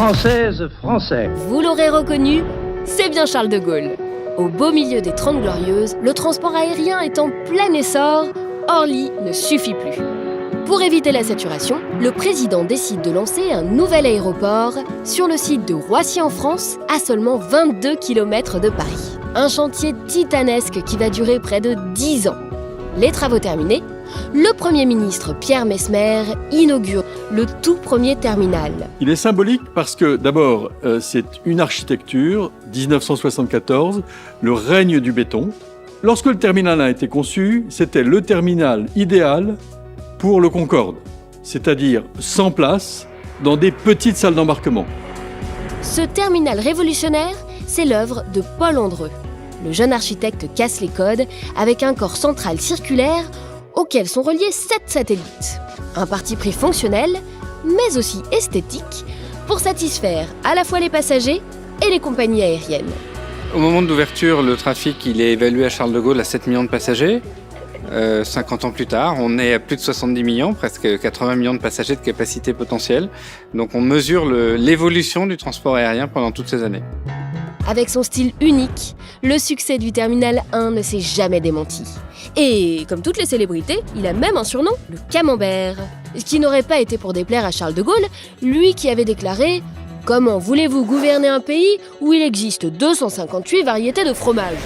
Françaises, Français. Vous l'aurez reconnu, c'est bien Charles de Gaulle. Au beau milieu des 30 Glorieuses, le transport aérien est en plein essor, Orly ne suffit plus. Pour éviter la saturation, le président décide de lancer un nouvel aéroport sur le site de Roissy en France, à seulement 22 km de Paris. Un chantier titanesque qui va durer près de 10 ans. Les travaux terminés, le Premier ministre Pierre Messmer inaugure le tout premier terminal. Il est symbolique parce que, d'abord, c'est une architecture, 1974, le règne du béton. Lorsque le terminal a été conçu, c'était le terminal idéal pour le Concorde, c'est-à-dire 100 places dans des petites salles d'embarquement. Ce terminal révolutionnaire, c'est l'œuvre de Paul Andreu. Le jeune architecte casse les codes avec un corps central circulaire auquel sont reliés 7 satellites. Un parti pris fonctionnel, mais aussi esthétique, pour satisfaire à la fois les passagers et les compagnies aériennes. Au moment de l'ouverture, le trafic il est évalué à Charles de Gaulle à 7 millions de passagers. 50 ans plus tard, on est à plus de 70 millions, presque 80 millions de passagers de capacité potentielle. Donc on mesure l'évolution du transport aérien pendant toutes ces années. Avec son style unique, le succès du Terminal 1 ne s'est jamais démenti. Et comme toutes les célébrités, il a même un surnom, le Camembert. Ce qui n'aurait pas été pour déplaire à Charles de Gaulle, lui qui avait déclaré « Comment voulez-vous gouverner un pays où il existe 258 variétés de fromage ?»